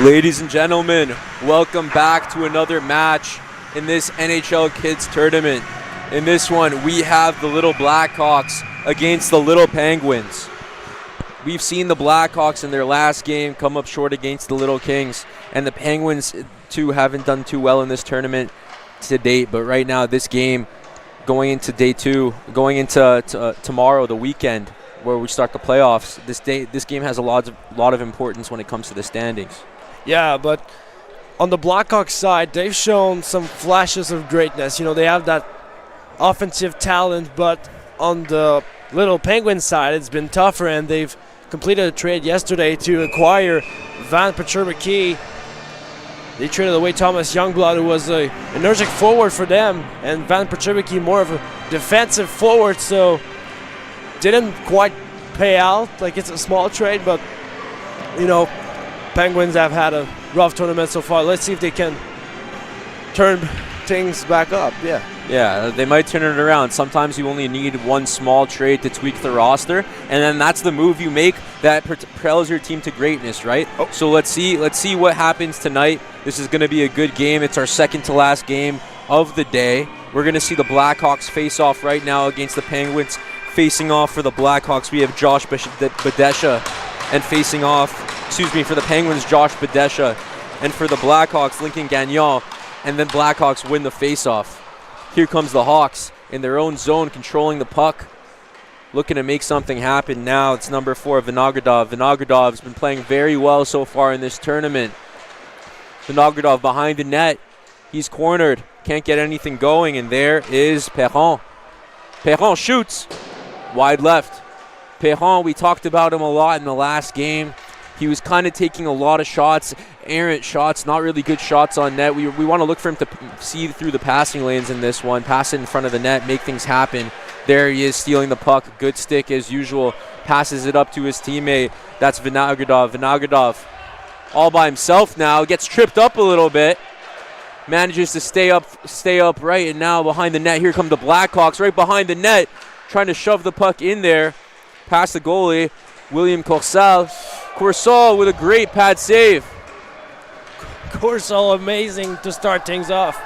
Ladies and gentlemen, welcome back to another match in this NHL Kids Tournament. In this one, we have the Little Blackhawks against the Little Penguins. We've seen the Blackhawks in their last game come up short against the Little Kings, and the Penguins, too, haven't done too well in this tournament to date. But right now, this game, going into day two, going into tomorrow, the weekend, where we start the playoffs, this game has a lot of importance when it comes to the standings. Yeah, but on the Blackhawks side, they've shown some flashes of greatness. You know, they have that offensive talent, but on the Little Penguin side, it's been tougher, and they've completed a trade yesterday to acquire Vendredi. They traded away Thomas Youngblood, who was an energetic forward for them, and Vendredi more of a defensive forward, so didn't quite pay out. Like, it's a small trade, but, you know, Penguins have had a rough tournament so far. Let's see if they can turn things back up. Yeah, they might turn it around. Sometimes you only need one small trade to tweak the roster, and then that's the move you make that propels your team to greatness, right? Oh. So let's see what happens tonight. This is going to be a good game. It's our second to last game of the day. We're going to see the Blackhawks face off right now against the Penguins. Facing off for the Blackhawks, we have Josh Badesha, and facing off, for the Penguins, Josh Badesha, and for the Blackhawks, Lincoln Gagnon, and then Blackhawks win the face-off. Here comes the Hawks in their own zone, controlling the puck, looking to make something happen now. It's number 4, Vinogradov. Vinogradov's been playing very well so far in this tournament. Vinogradov behind the net. He's cornered, can't get anything going, and there is Perron. Perron shoots, wide left. Perron, we talked about him a lot in the last game. He was kind of taking a lot of shots, errant shots, not really good shots on net. We want to look for him to see through the passing lanes in this one, pass it in front of the net, make things happen. There he is, stealing the puck. Good stick as usual. Passes it up to his teammate. That's Vinogradov. Vinogradov all by himself now. Gets tripped up a little bit. Manages to stay upright, and now behind the net. Here come the Blackhawks right behind the net, trying to shove the puck in there. Past the goalie, William Corsal. Corsal with a great pad save. Corsal, amazing to start things off.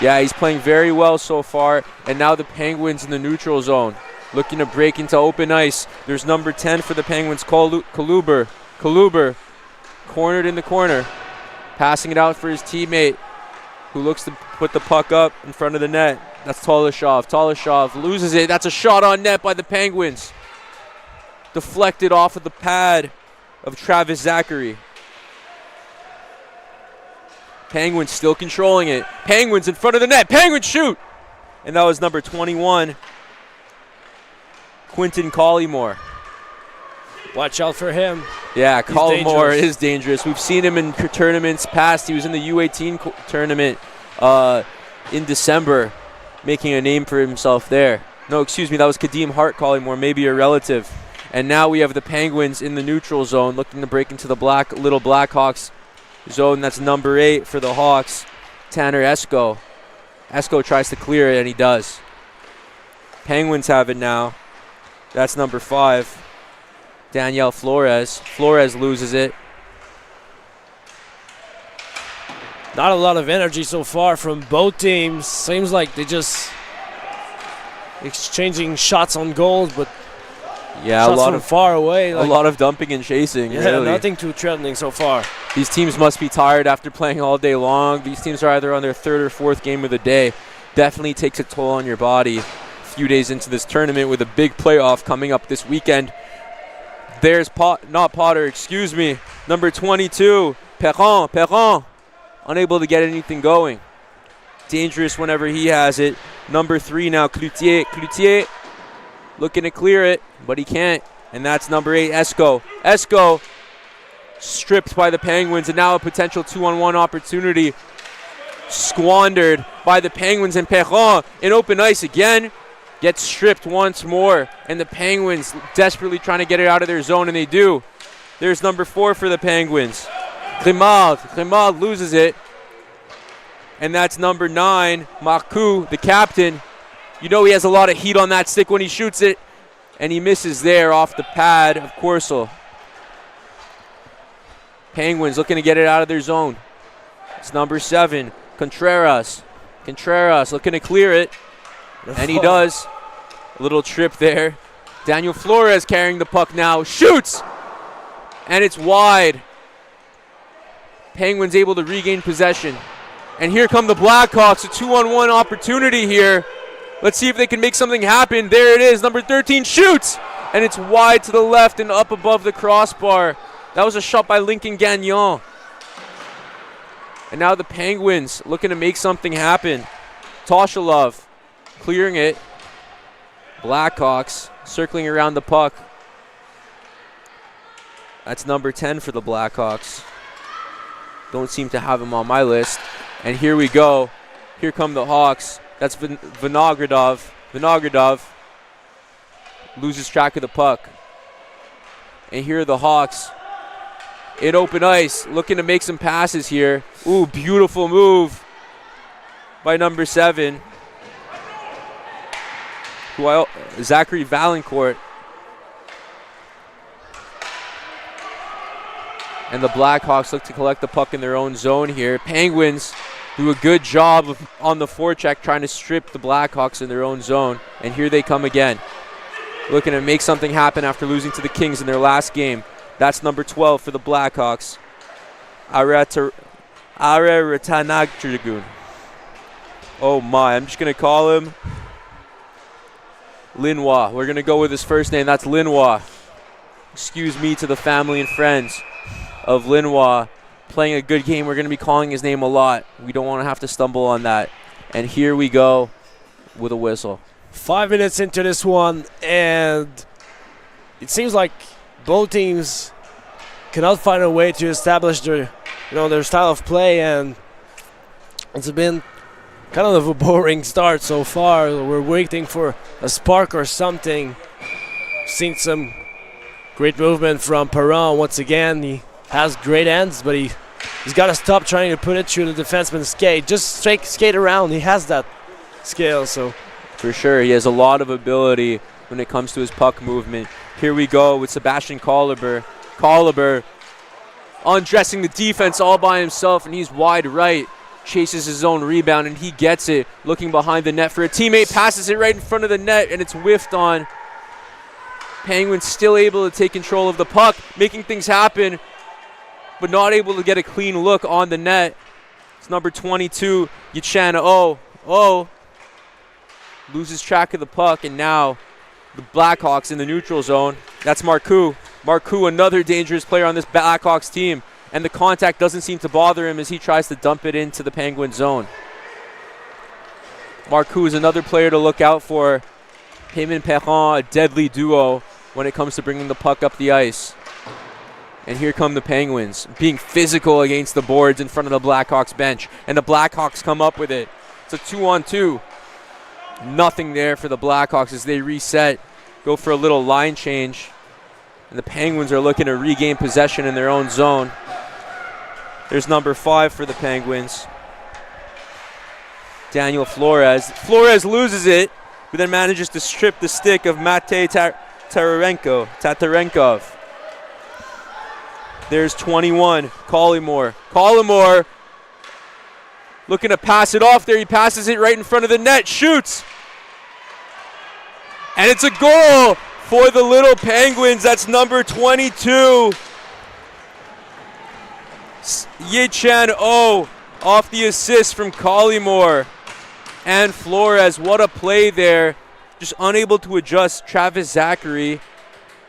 Yeah, he's playing very well so far. And now the Penguins in the neutral zone, looking to break into open ice. There's number 10 for the Penguins, Kaluber. Kaluber, cornered in the corner. Passing it out for his teammate, who looks to put the puck up in front of the net. That's Talashov. Talashov loses it. That's a shot on net by the Penguins. Deflected off of the pad of Travis Zachary. Penguins still controlling it. Penguins in front of the net. Penguins shoot! And that was number 21, Quinton Collymore. Watch out for him. Yeah, Collymore is dangerous. We've seen him in tournaments past. He was in the U18 tournament in December, making a name for himself there. No, excuse me, that was Kadeem Hart Collymore, maybe a relative. And now we have the Penguins in the neutral zone, looking to break into the Little Blackhawks zone. That's number 8 for the Hawks, Tanner Esko. Esko tries to clear it, and he does. Penguins have it now. That's number 5, Danielle Flores. Flores loses it. Not a lot of energy so far from both teams. Seems like they just exchanging shots on goals, but yeah, shots from far away. A lot of dumping and chasing. Yeah, really. Nothing too threatening so far. These teams must be tired after playing all day long. These teams are either on their 3rd or 4th game of the day. Definitely takes a toll on your body. A few days into this tournament with a big playoff coming up this weekend. There's number 22, Perron. Perron, unable to get anything going. Dangerous whenever he has it. Number 3 now, Cloutier. Cloutier looking to clear it, but he can't. And that's number 8, Esko. Esko stripped by the Penguins, and now a potential 2-on-1 opportunity squandered by the Penguins, and Perron in open ice again. Gets stripped once more, and the Penguins desperately trying to get it out of their zone, and they do. There's number 4 for the Penguins, Grimard. Grimard loses it, and that's number 9, Marcoux, the captain. You know he has a lot of heat on that stick when he shoots it, and he misses there off the pad of Corsal. Penguins looking to get it out of their zone. It's number 7, Contreras. Contreras looking to clear it, and he does. A little trip there. Daniel Flores carrying the puck now. Shoots! And it's wide. Penguins able to regain possession. And here come the Blackhawks, a 2-on-1 opportunity here. Let's see if they can make something happen. There it is, number 13 shoots! And it's wide to the left and up above the crossbar. That was a shot by Lincoln Gagnon. And now the Penguins looking to make something happen. Toshalov clearing it. Blackhawks circling around the puck. That's number 10 for the Blackhawks. Don't seem to have him on my list. And here we go. Here come the Hawks. That's Vinogradov. Vinogradov loses track of the puck. And here are the Hawks in open ice, looking to make some passes here. Ooh, beautiful move by number 7. Zachary Valancourt. And the Blackhawks look to collect the puck in their own zone here. Penguins do a good job on the forecheck trying to strip the Blackhawks in their own zone. And here they come again, looking to make something happen after losing to the Kings in their last game. That's number 12 for the Blackhawks. Are Ratanagdragoon. Oh my, I'm just going to call him Linois. We're going to go with his first name. That's Linois. Excuse me to the family and friends of Linois. Playing a good game. We're going to be calling his name a lot. We don't want to have to stumble on that. And here we go with a whistle. 5 minutes into this one, and it seems like both teams cannot find a way to establish their style of play, and it's been kind of a boring start so far. We're waiting for a spark or something. Seen some great movement from Perron once again. He has great hands, but he's got to stop trying to put it through the defenseman's skate. Just skate around. He has that skill, so. For sure, he has a lot of ability when it comes to his puck movement. Here we go with Sebastian Colliber. Colliber undressing the defense all by himself, and he's wide right. Chases his own rebound, and he gets it. Looking behind the net for a teammate. Passes it right in front of the net, and it's whiffed on. Penguins still able to take control of the puck, making things happen, but not able to get a clean look on the net. It's number 22, Yichana Oh. Loses track of the puck, and now the Blackhawks in the neutral zone. That's Marcoux. Marcoux, another dangerous player on this Blackhawks team, and the contact doesn't seem to bother him as he tries to dump it into the Penguin zone. Marcoux is another player to look out for. Him and Perron, a deadly duo when it comes to bringing the puck up the ice. And here come the Penguins, being physical against the boards in front of the Blackhawks bench, and the Blackhawks come up with it. It's a 2-on-2. Nothing there for the Blackhawks as they reset, go for a little line change. And the Penguins are looking to regain possession in their own zone. There's number 5 for the Penguins, Daniel Flores. Flores loses it, but then manages to strip the stick of Matei Tatarenkov. There's 21, Collymore. Collymore looking to pass it off there. He passes it right in front of the net, shoots. And it's a goal for the Little Penguins. That's number 22. Yechan O off the assist from Collymore. And Flores, what a play there. Just unable to adjust. Travis Zachary,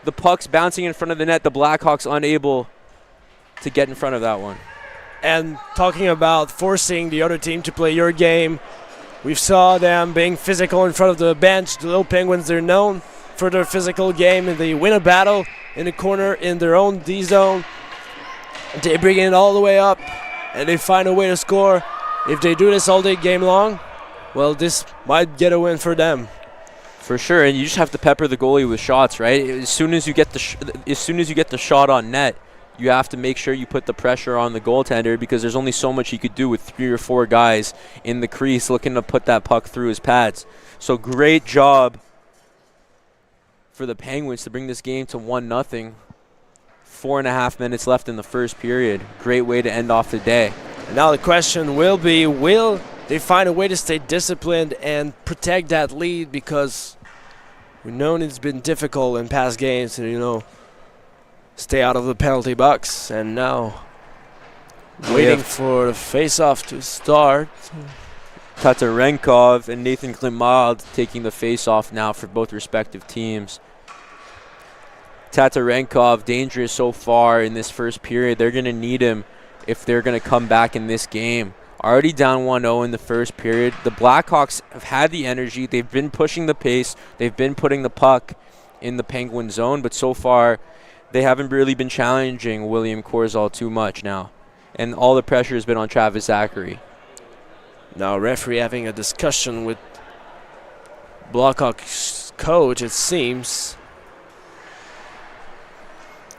the puck's bouncing in front of the net. The Blackhawks unable to get in front of that one. And talking about forcing the other team to play your game, we saw them being physical in front of the bench. The Little Penguins, they're known for their physical game, and they win a battle in the corner in their own D zone. They bring it all the way up, and they find a way to score. If they do this all day game long, well, this might get a win for them. For sure, and you just have to pepper the goalie with shots, right? As soon as you get the shot on net, you have to make sure you put the pressure on the goaltender, because there's only so much he could do with 3 or 4 guys in the crease looking to put that puck through his pads. So great job for the Penguins to bring this game to 1-0. 4.5 minutes left in the first period. Great way to end off the day. And now the question will be, will they find a way to stay disciplined and protect that lead? Because we know it's been difficult in past games to, stay out of the penalty box. And now waiting for the face-off to start. Tatarenkov and Nathan Glimald taking the face-off now for both respective teams. Tatarenkov, dangerous so far in this first period. They're going to need him if they're going to come back in this game. Already down 1-0 in the first period. The Blackhawks have had the energy. They've been pushing the pace. They've been putting the puck in the Penguin zone, but so far they haven't really been challenging William Korzal too much now. And all the pressure has been on Travis Zachary. Now referee having a discussion with Blackhawks coach, it seems.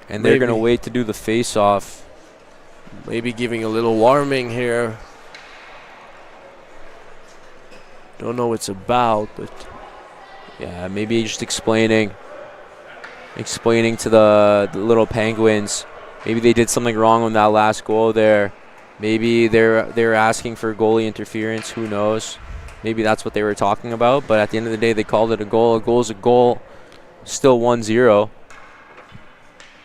And they're going to wait to do the face-off. Maybe giving a little warming here. Don't know what it's about, but yeah, maybe just explaining to the little Penguins. Maybe they did something wrong on that last goal there. Maybe they're asking for goalie interference. Who knows? Maybe that's what they were talking about. But at the end of the day, they called it a goal. A goal's a goal. Still 1-0.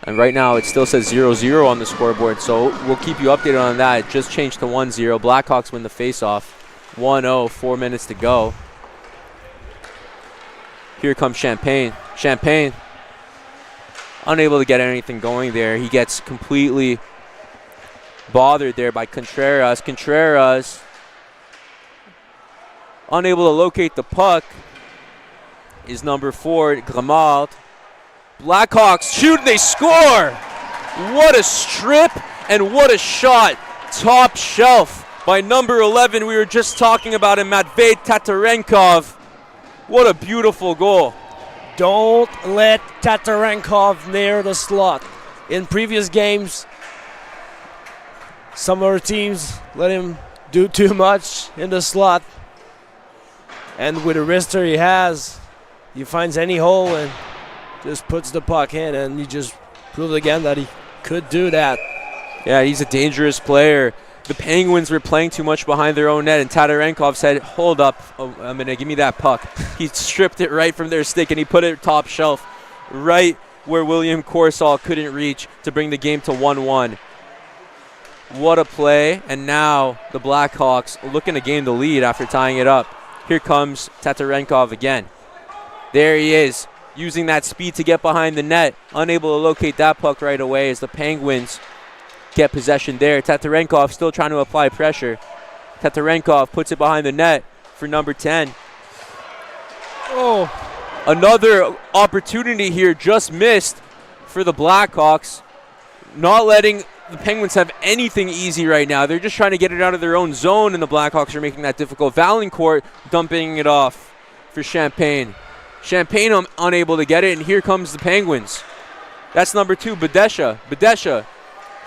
And right now, it still says 0-0 on the scoreboard. So we'll keep you updated on that. It just changed to 1-0. Blackhawks win the faceoff. 1-0, 4 minutes to go. Here comes Champagne. Champagne, unable to get anything going there. He gets completely bothered there by Contreras. Contreras, unable to locate the puck, is number 4, Grimald. Blackhawks shoot, and they score! What a strip and what a shot. Top shelf by number 11. We were just talking about him, Matvei Tatarenkov. What a beautiful goal. Don't let Tatarenkov near the slot. In previous games, some other teams let him do too much in the slot. And with the wrister he has, he finds any hole and just puts the puck in, and he just proved again that he could do that. Yeah, he's a dangerous player. The Penguins were playing too much behind their own net, and Tatarenkov said, hold up, a minute, give me that puck. He stripped it right from their stick, and he put it top shelf right where William Korzal couldn't reach to bring the game to 1-1. What a play, and now the Blackhawks looking to gain the lead after tying it up. Here comes Tatarenkov again. There he is, using that speed to get behind the net, unable to locate that puck right away as the Penguins get possession there. Tatarenkov still trying to apply pressure. Tatarenkov puts it behind the net for number 10. Oh, another opportunity here just missed for the Blackhawks. Not letting the Penguins have anything easy right now. They're just trying to get it out of their own zone, and the Blackhawks are making that difficult. Valancourt dumping it off for Champagne. Champagne unable to get it, and here comes the Penguins. That's number 2, Badesha. Badesha,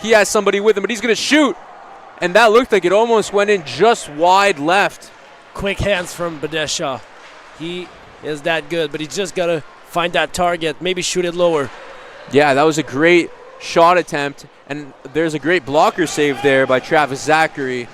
he has somebody with him, but he's going to shoot. And that looked like it almost went in just wide left. Quick hands from Badesha. He is that good, but he's just got to find that target, maybe shoot it lower. Yeah, that was a great shot attempt, and there's a great blocker save there by Travis Zachary.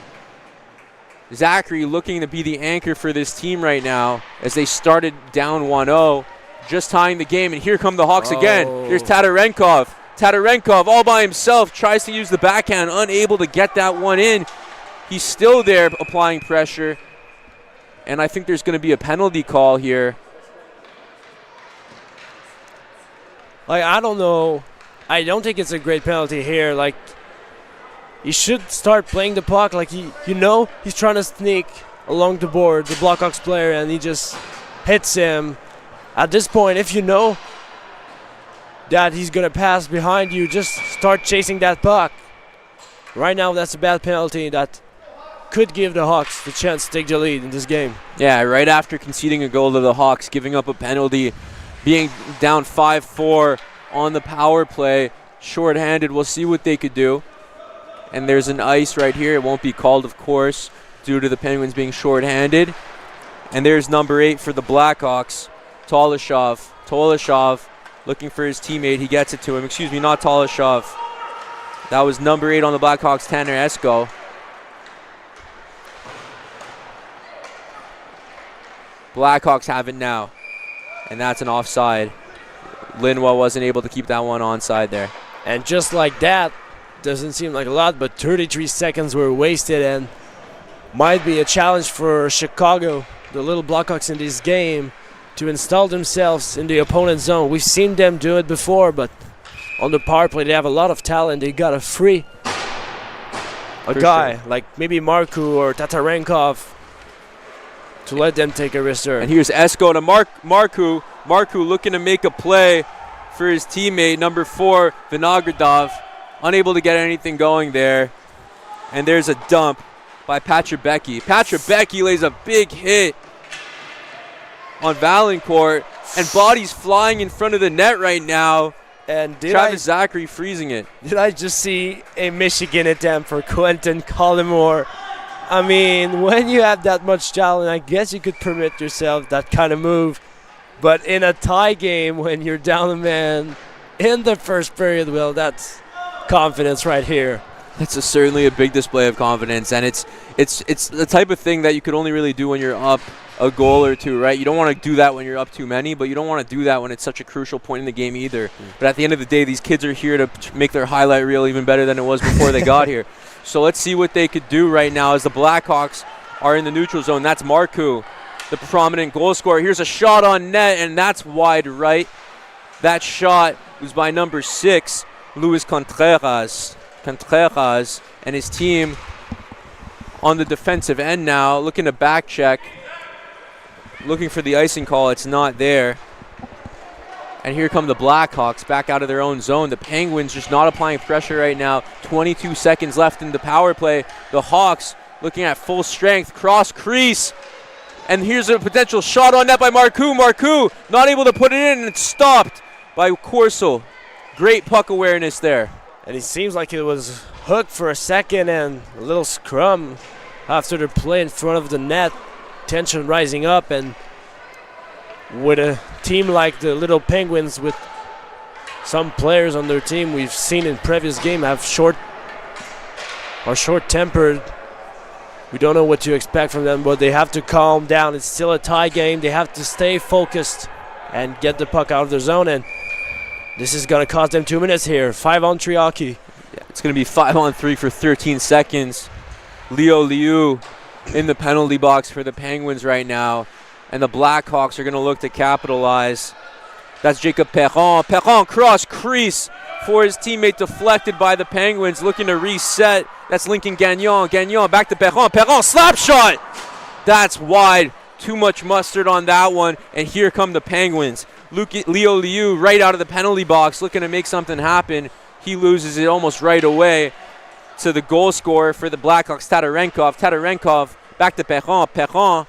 Zachary looking to be the anchor for this team right now as they started down 1-0, just tying the game, and here come the Hawks again. There's Tatarenkov. Tatarenkov all by himself tries to use the backhand, unable to get that one in. He's still there applying pressure, and I think there's going to be a penalty call here. Like, I don't know. I don't think it's a great penalty here. Like, he should start playing the puck. Like, he's trying to sneak along the board, the Blackhawks player, and he just hits him. At this point, if you know that he's going to pass behind you, just start chasing that puck. Right now, that's a bad penalty that could give the Hawks the chance to take the lead in this game. Yeah, right after conceding a goal to the Hawks, giving up a penalty, being down 5-4 on the power play, shorthanded. We'll see what they could do. And there's an ice right here. It won't be called, of course, due to the Penguins being shorthanded. And there's number 8 for the Blackhawks, Tolashov. Tolashov looking for his teammate. He gets it to him. Excuse me, not Talashov. That was number 8 on the Blackhawks, Tanner Esko. Blackhawks have it now, and that's an offside. Linois wasn't able to keep that one onside there. And just like that, doesn't seem like a lot, but 33 seconds were wasted, and might be a challenge for Chicago, the little Blackhawks in this game, to install themselves in the opponent's zone. We've seen them do it before, but on the power play, they have a lot of talent. They got to free a guy like maybe Marku or Tatarenkov to let them take a risk there. And here's Esko to Marku. Marku looking to make a play for his teammate, number 4, Vinogradov. Unable to get anything going there. And there's a dump by Pacioretty. Pacioretty lays a big hit on Valancourt, and bodies flying in front of the net right now. And Travis Zachary freezing it. Did I just see a Michigan attempt for Quentin Collymore? I mean, when you have that much talent, I guess you could permit yourself that kind of move. But in a tie game, when you're down a man in the first period, well, that's confidence right here. It's certainly a big display of confidence, and it's the type of thing that you could only really do when you're up a goal or two, right? You don't want to do that when you're up too many, but you don't want to do that when it's such a crucial point in the game either. But at the end of the day, these kids are here to make their highlight reel even better than it was before they got here. So let's see what they could do right now as the Blackhawks are in the neutral zone. That's Marku, the prominent goal scorer. Here's a shot on net, and that's wide right. That shot was by number 6, Luis Contreras. Contreras and his team on the defensive end now, looking to back check, looking for the icing call. It's not there. And here come the Blackhawks back out of their own zone. The Penguins just not applying pressure right now. 22 seconds left in the power play. The Hawks looking at full strength, cross crease. And here's a potential shot on net by Marku. Marku not able to put it in, and it's stopped by Corso. Great puck awareness there. And it seems like it was hooked for a second, and a little scrum after the play in front of the net. Tension rising up, and with a team like the Little Penguins, with some players on their team we've seen in previous game have short-tempered. We don't know what to expect from them, but they have to calm down. It's still a tie game. They have to stay focused and get the puck out of their zone, and this is going to cost them 2 minutes here. 5-on-3 hockey. Yeah, it's going to be 5-on-3 for 13 seconds. Leo Liu in the penalty box for the Penguins right now, and the Blackhawks are going to look to capitalize. That's Jacob Perron. Perron cross crease for his teammate, deflected by the Penguins, looking to reset. That's Lincoln Gagnon. Gagnon back to Perron. Perron slap shot. That's wide. Too much mustard on that one, and here come the Penguins. Leo Liu right out of the penalty box looking to make something happen. He loses it almost right away to the goal scorer for the Blackhawks, Tatarenkov. Tatarenkov back to Perron. Perron,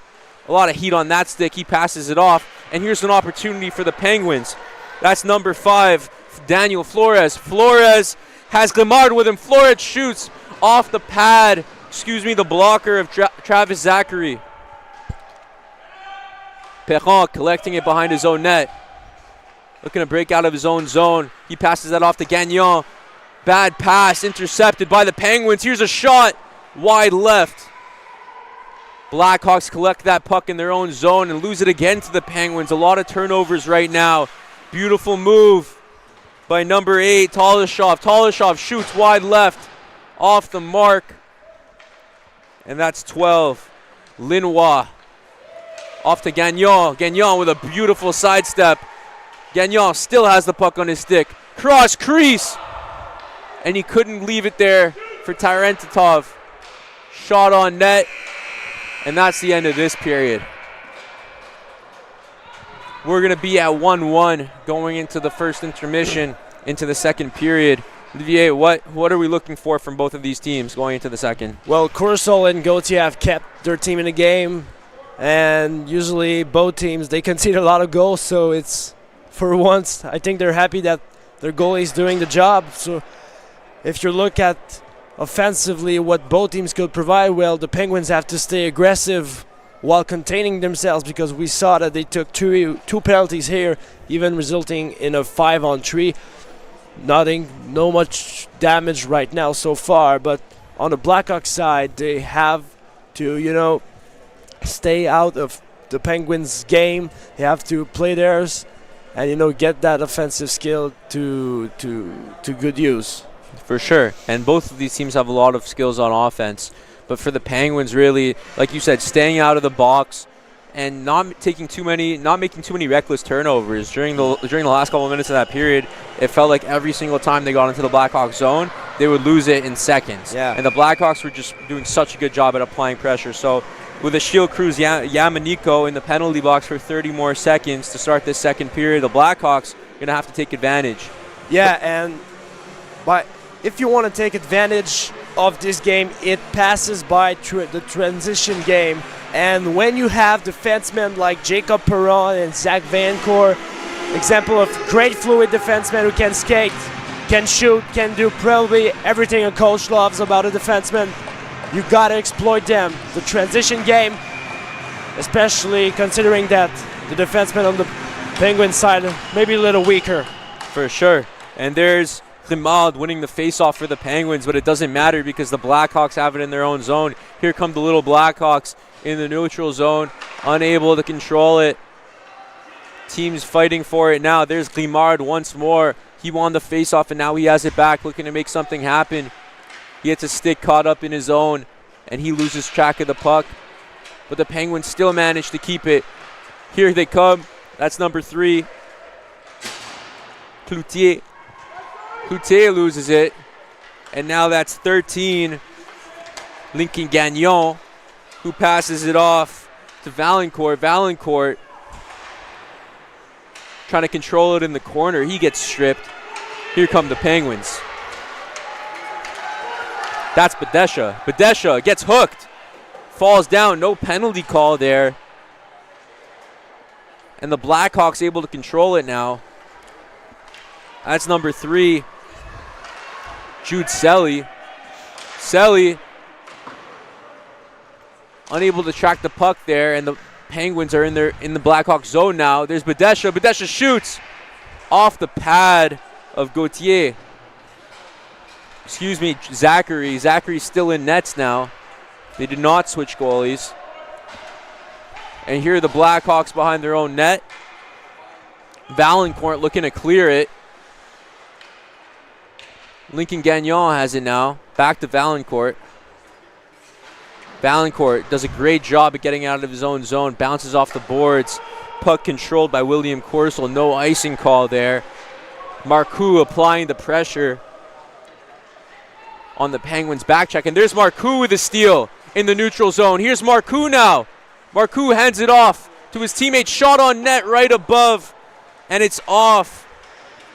a lot of heat on that stick. He passes it off, and here's an opportunity for the Penguins. That's number 5, Daniel Flores. Flores has Grimard with him. Flores shoots off the pad, the blocker of Travis Zachary. Perron collecting it behind his own net. Looking to break out of his own zone. He passes that off to Gagnon. Bad pass, intercepted by the Penguins. Here's a shot, wide left. Blackhawks collect that puck in their own zone and lose it again to the Penguins. A lot of turnovers right now. Beautiful move by number 8, Talashov. Talashov shoots wide left, off the mark. And that's 12. Linois off to Gagnon. Gagnon with a beautiful sidestep. Gagnon still has the puck on his stick. Cross crease. And he couldn't leave it there for Tarentatov. Shot on net. And that's the end of this period. We're going to be at 1-1 going into the first intermission, into the second period. Olivier, what are we looking for from both of these teams going into the second? Well, Coursol and Gauthier have kept their team in the game. And usually both teams, they concede a lot of goals, so it's, for once, I think they're happy that their goalie is doing the job. So if you look at offensively what both teams could provide, well, the Penguins have to stay aggressive while containing themselves, because we saw that they took two penalties here, even resulting in a 5-on-3. No much damage right now so far, but on the Blackhawks side, they have to, stay out of the Penguins' game. They have to play theirs and, get that offensive skill to good use. For sure. And both of these teams have a lot of skills on offense. But for the Penguins, really, like you said, staying out of the box and not making too many reckless turnovers during the last couple of minutes of that period. It felt like every single time they got into the Blackhawks zone, they would lose it in seconds. Yeah. And the Blackhawks were just doing such a good job at applying pressure. So with a shield Cruz Yamaneiko in the penalty box for 30 more seconds to start this second period, the Blackhawks are going to have to take advantage. Yeah, but if you want to take advantage of this game, it passes by the transition game. And when you have defensemen like Jacob Perron and Zach Vancourt, example of great fluid defensemen who can skate, can shoot, can do probably everything a coach loves about a defenseman, you gotta exploit them. The transition game, especially considering that the defensemen on the Penguin side may be a little weaker. For sure. And there's Grimald winning the faceoff for the Penguins, but it doesn't matter because the Blackhawks have it in their own zone. Here come the little Blackhawks in the neutral zone, unable to control it. Teams fighting for it now. There's Grimard once more. He won the faceoff, and now he has it back, looking to make something happen. He gets a stick caught up in his own, and he loses track of the puck. But the Penguins still manage to keep it. Here they come. That's number 3. Cloutier. Cloutier loses it. And now that's 13. Lincoln Gagnon, who passes it off to Valancourt. Valancourt trying to control it in the corner. He gets stripped. Here come the Penguins. That's Badesha. Badesha gets hooked. Falls down. No penalty call there. And the Blackhawks able to control it now. That's number 3. Jude Selly. Selly unable to track the puck there, and the Penguins are in the Blackhawks zone now. There's Badesha. Badesha shoots off the pad of Gauthier. Excuse me, Zachary. Zachary's still in nets now. They did not switch goalies. And here are the Blackhawks behind their own net. Valancourt looking to clear it. Lincoln Gagnon has it now. Back to Valancourt. Valancourt does a great job at getting out of his own zone. Bounces off the boards. Puck controlled by William Corso. No icing call there. Marcoux applying the pressure on the Penguins' back check. And there's Marcoux with a steal in the neutral zone. Here's Marcoux now. Marcoux hands it off to his teammate. Shot on net right above. And it's off.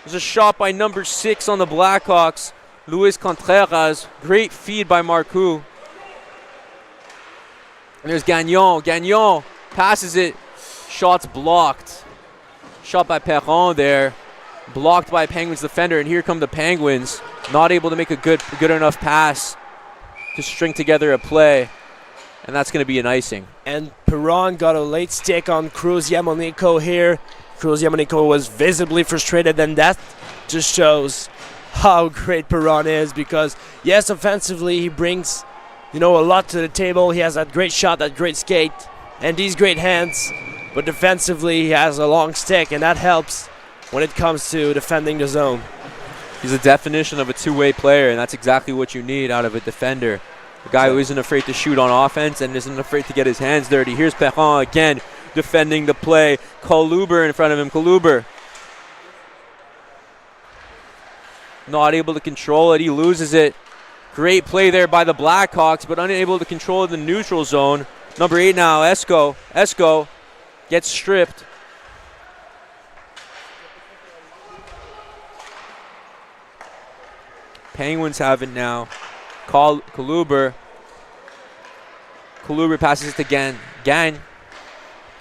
There's a shot by number 6 on the Blackhawks. Luis Contreras. Great feed by Marcoux. And there's Gagnon. Gagnon passes it. Shot's blocked. Shot by Perron there. Blocked by a Penguins defender. And here come the Penguins. Not able to make a good enough pass to string together a play. And that's going to be an icing. And Perron got a late stick on Cruz Yamaneiko here. Cruz Yamaneiko was visibly frustrated, and that just shows how great Perron is, because, yes, offensively he brings, a lot to the table. He has that great shot, that great skate, and these great hands. But defensively he has a long stick, and that helps when it comes to defending the zone. He's a definition of a two-way player, and that's exactly what you need out of a defender. A guy who isn't afraid to shoot on offense and isn't afraid to get his hands dirty. Here's Perron again, defending the play. Koluber in front of him. Koluber not able to control it. He loses it. Great play there by the Blackhawks, but unable to control it in the neutral zone. Number 8 now, Esco. Esco gets stripped. Penguins have it now. Koluber. Koluber passes it to Gang.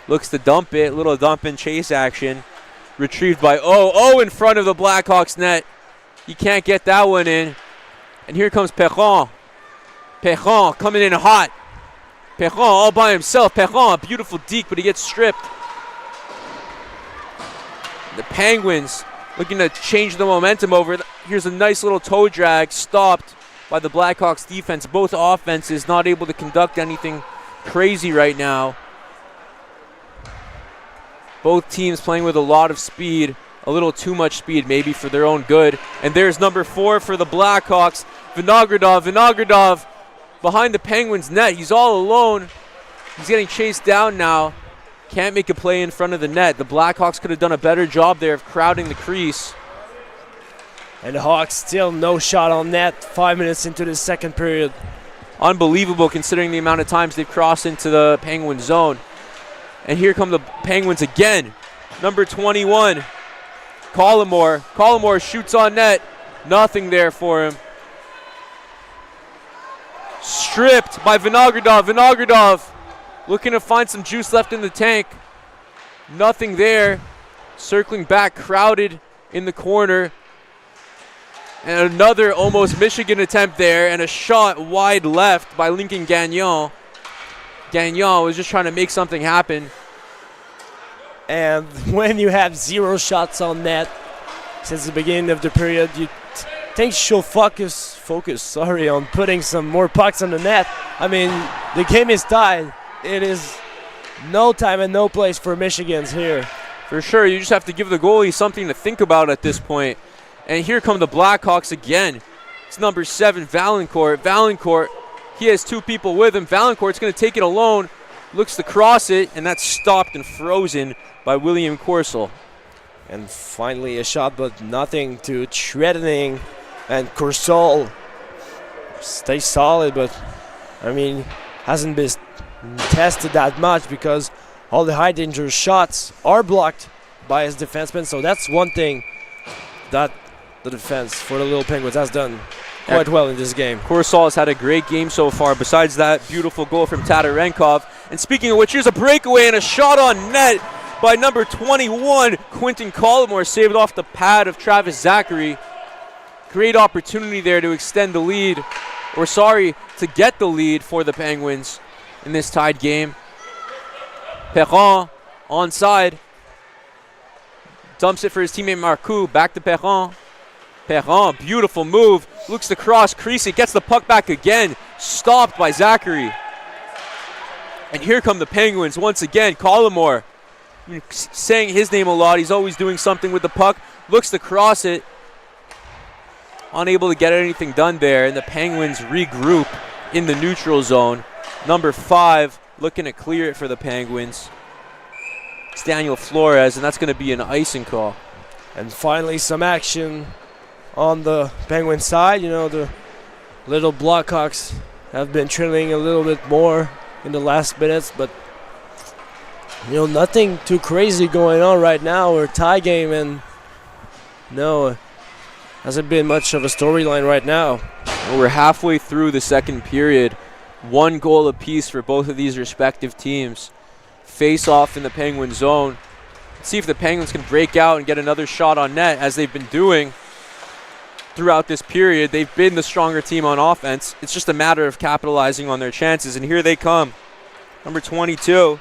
Looks to dump it. Little dump and chase action. Retrieved by in front of the Blackhawks net. You can't get that one in. And here comes Perron. Perron coming in hot. Perron all by himself. Perron, a beautiful deke, but he gets stripped. The Penguins looking to change the momentum over. Here's a nice little toe drag, stopped by the Blackhawks defense. Both offenses not able to conduct anything crazy right now. Both teams playing with a lot of speed, a little too much speed maybe for their own good. And there's number 4 for the Blackhawks, Vinogradov behind the Penguins net. He's all alone. He's getting chased down now. Can't make a play in front of the net. The Blackhawks could have done a better job there of crowding the crease. And the Hawks still no shot on net 5 minutes into the second period. Unbelievable considering the amount of times they've crossed into the Penguin zone. And here come the Penguins again. Number 21, Collimore. Collimore shoots on net. Nothing there for him. Stripped by Vinogradov. Vinogradov looking to find some juice left in the tank. Nothing there. Circling back, crowded in the corner. And another almost Michigan attempt there, and a shot wide left by Lincoln Gagnon. Gagnon was just trying to make something happen. And when you have 0 shots on net since the beginning of the period, you think she'll focus on putting some more pucks on the net. I mean, the game is tied. It is no time and no place for Michigans here. For sure, you just have to give the goalie something to think about at this point. And here come the Blackhawks again. It's number 7, Valancourt. Valancourt, he has 2 people with him. Valancourt's going to take it alone, looks to cross it, and that's stopped and frozen by William Corso. And finally a shot, but nothing too threatening. And Corso stays solid, but I mean, hasn't been tested that much because all the high danger shots are blocked by his defenseman. So that's one thing that the defense for the Little Penguins has done quite well in this game. Corso has had a great game so far, besides that beautiful goal from Tatarenkov. And speaking of which, here's a breakaway and a shot on net by number 21, Quentin Collimore, saved off the pad of Travis Zachary. Great opportunity there to extend the lead, to get the lead for the Penguins in this tied game. Perron onside. Dumps it for his teammate Marcoux. Back to Perron. Perron, beautiful move. Looks to cross crease. It gets the puck back again. Stopped by Zachary. And here come the Penguins once again. Collimore, saying his name a lot. He's always doing something with the puck. Looks to cross it. Unable to get anything done there. And the Penguins regroup in the neutral zone. Number 5 looking to clear it for the Penguins. It's Daniel Flores, and that's going to be an icing call. And finally some action on the Penguin side. You know, the little Blackhawks have been trailing a little bit more in the last minutes, but you know, nothing too crazy going on right now. We're tie game, and no, hasn't been much of a storyline right now. Well, we're halfway through the second period. 1 goal apiece for both of these respective teams. Face off in the Penguin zone. Let's see if the Penguins can break out and get another shot on net, as they've been doing throughout this period. They've been the stronger team on offense. It's just a matter of capitalizing on their chances, and here they come. Number 22.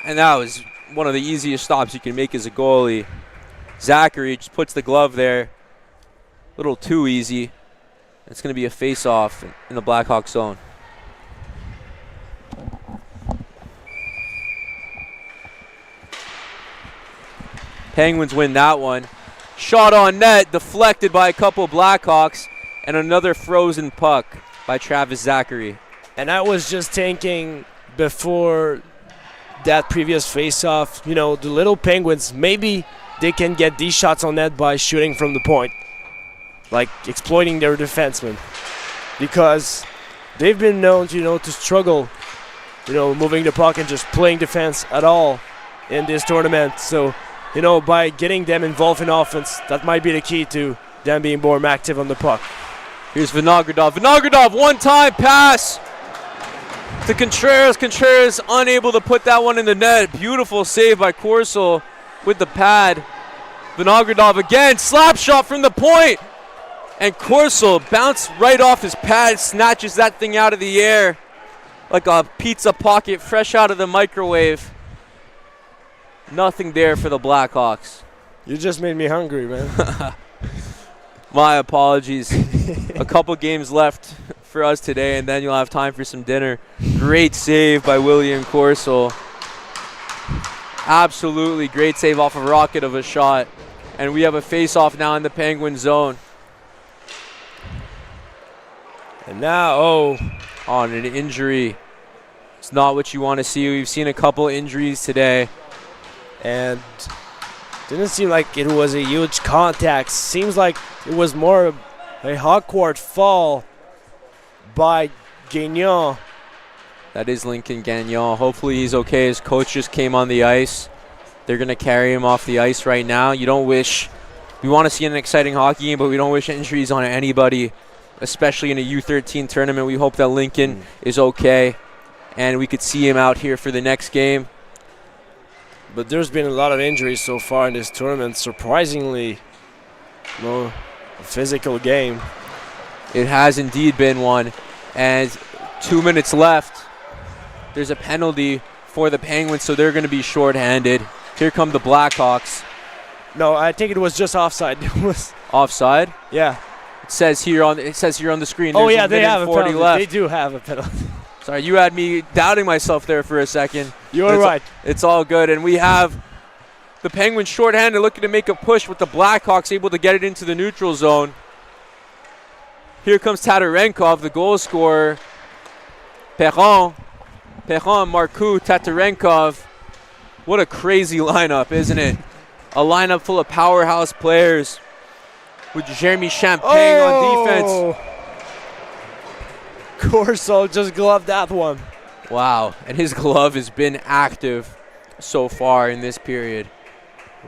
And that was one of the easiest stops you can make as a goalie. Zachary just puts the glove there. A little too easy. It's going to be a face-off in the Blackhawks zone. Penguins win that one. Shot on net, deflected by a couple Blackhawks, and another frozen puck by Travis Zachary. And I was just thinking before that previous face-off, you know, the Little Penguins, maybe they can get these shots on net by shooting from the point, like exploiting their defensemen, because they've been known, you know, to struggle, you know, moving the puck and just playing defense at all in this tournament. So, you know, by getting them involved in offense, that might be the key to them being more active on the puck. Here's Vinogradov. Vinogradov, one-time pass to Contreras. Contreras unable to put that one in the net. Beautiful save by Corso with the pad. Vinogradov again, slap shot from the point. And Corso bounced right off his pad, snatches that thing out of the air. like a pizza pocket fresh out of the microwave. Nothing there for the Blackhawks. You just made me hungry, man. My apologies. A couple games left for us today, and then you'll have time for some dinner. Great save by William Corso. Absolutely great save off a rocket of a shot. And we have a face-off now in the Penguin zone. And now, on an injury. It's not what you want to see. We've seen a couple injuries today. And didn't seem like it was a huge contact. Seems like it was more a hard-court fall by Gagnon. That is Lincoln Gagnon. Hopefully he's okay. His coach just came on the ice. They're going to carry him off the ice right now. You don't wish, we want to see an exciting hockey game, but we don't wish injuries on anybody, especially in a U13 tournament. We hope that Lincoln is okay, and we could see him out here for the next game. But there's been a lot of injuries so far in this tournament. Surprisingly, a physical game. It has indeed been one. And 2 minutes left. There's a penalty for the Penguins, so they're going to be shorthanded. Here come the Blackhawks. No, I think it was just offside. It was offside? Yeah. It says here on the screen. Oh there's yeah, they have a 40 penalty. left. They do have a penalty. Sorry, you had me doubting myself there for a second. You were right. It's all good, and we have the Penguins shorthanded, looking to make a push with the Blackhawks able to get it into the neutral zone. Here comes Tatarenkov, the goal scorer. Perron, Marcoux, Tatarenkov. What a crazy lineup, isn't it? A lineup full of powerhouse players with Jeremy Champagne on defense. Corso just gloved that one. Wow, and his glove has been active so far in this period.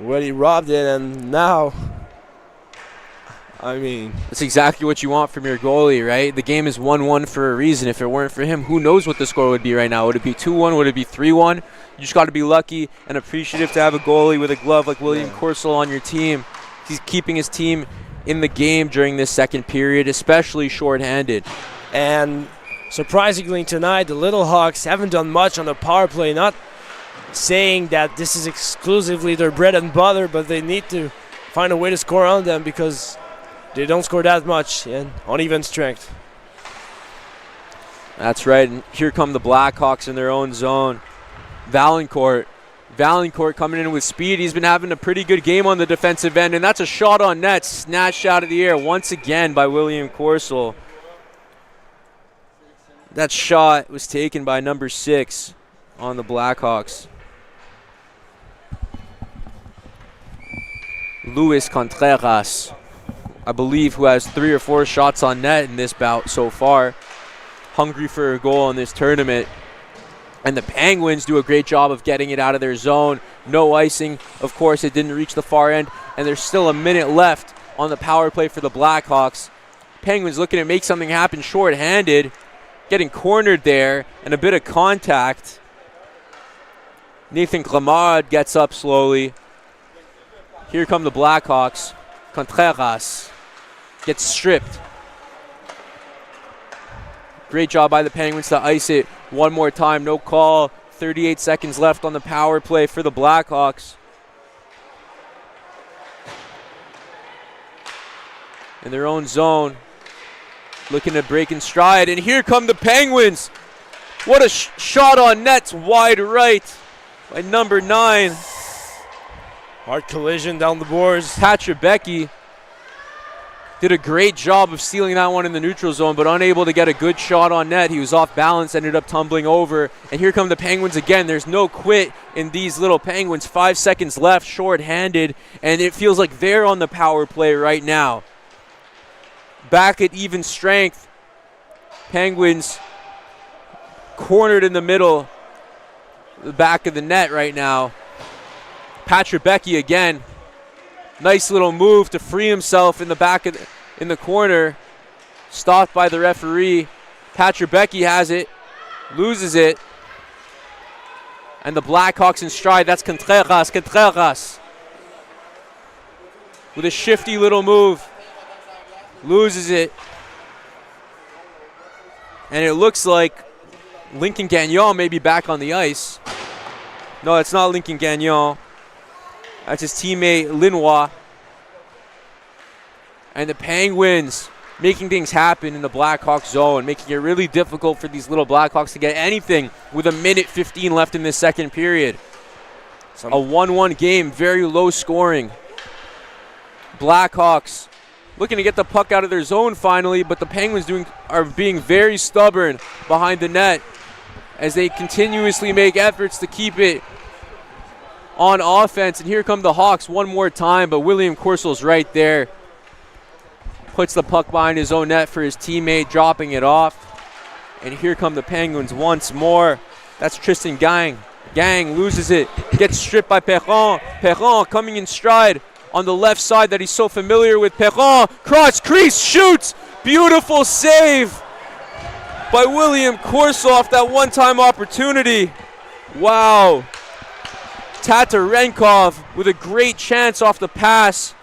Well, he robbed it, and now, I mean, that's exactly what you want from your goalie, right? The game is 1-1 for a reason. If it weren't for him, who knows what the score would be right now? Would it be 2-1? Would it be 3-1? You just got to be lucky and appreciative to have a goalie with a glove like William Corso on your team. He's keeping his team in the game during this second period, especially shorthanded. And surprisingly tonight, the Little Hawks haven't done much on the power play. Not saying that this is exclusively their bread and butter, but they need to find a way to score on them because they don't score that much and on even strength. That's right. And here come the Blackhawks in their own zone. Valancourt coming in with speed. He's been having a pretty good game on the defensive end, and that's a shot on net, snatched out of the air once again by William Corso. That shot was taken by number 6 on the Blackhawks. Luis Contreras, I believe, who has 3 or 4 shots on net in this bout so far. Hungry for a goal in this tournament. And the Penguins do a great job of getting it out of their zone. No icing. Of course, it didn't reach the far end. And there's still a minute left on the power play for the Blackhawks. Penguins looking to make something happen short-handed. Getting cornered there and a bit of contact. Nathan Clamard gets up slowly. Here come the Blackhawks. Contreras gets stripped. Great job by the Penguins to ice it one more time. No call. 38 seconds left on the power play for the Blackhawks. In their own zone. Looking to break in stride. And here come the Penguins. What a shot on net. Wide right by number 9. Hard collision down the boards. Pacioretty did a great job of stealing that one in the neutral zone, but unable to get a good shot on net. He was off balance, ended up tumbling over. And here come the Penguins again. There's no quit in these little Penguins. 5 seconds left, short-handed, and it feels like they're on the power play right now. Back at even strength. Penguins cornered in the middle, the back of the net right now. Pacioretty again. Nice little move to free himself in the back of in the corner. Stopped by the referee. Pacioretty has it, loses it, and the Blackhawks in stride. That's Contreras. Contreras with a shifty little move, loses it, and it looks like Lincoln Gagnon may be back on the ice. No, it's not Lincoln Gagnon. That's his teammate, Linois. And the Penguins making things happen in the Blackhawks zone, making it really difficult for these little Blackhawks to get anything with 1:15 left in this second period. A 1-1 game, very low scoring. Blackhawks looking to get the puck out of their zone finally, but the Penguins are being very stubborn behind the net as they continuously make efforts to keep it on offense. And here come the Hawks one more time, but William Corsel's right there. Puts the puck behind his own net for his teammate, dropping it off. And here come the Penguins once more. That's Tristan Gang. Gang loses it, gets stripped by Perron. Perron coming in stride on the left side that he's so familiar with. Perron, cross crease, shoots. Beautiful save by William Corso off that one-time opportunity. Wow. Tatarenkov with a great chance off the pass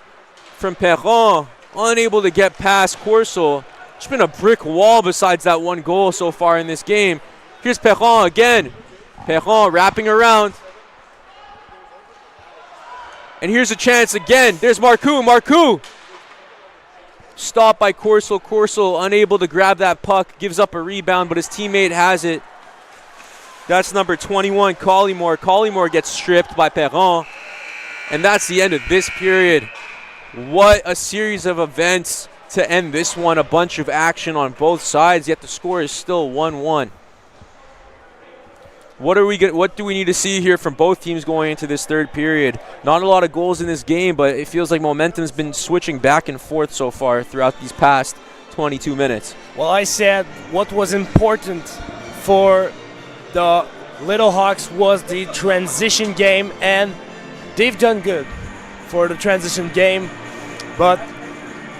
from Perron. Unable to get past Corso. It's been a brick wall besides that one goal so far in this game. Here's Perron again. Perron wrapping around. And here's a chance again. There's Marcoux. Marcoux. Stopped by Corso. Corso unable to grab that puck. Gives up a rebound, but his teammate has it. That's number 21, Collymore. Collymore gets stripped by Perron. And that's the end of this period. What a series of events to end this one. A bunch of action on both sides, yet the score is still 1-1. What do we need to see here from both teams going into this third period? Not a lot of goals in this game, but it feels like momentum's been switching back and forth so far throughout these past 22 minutes. Well, I said what was important for the Little Hawks was the transition game, and they've done good for the transition game, but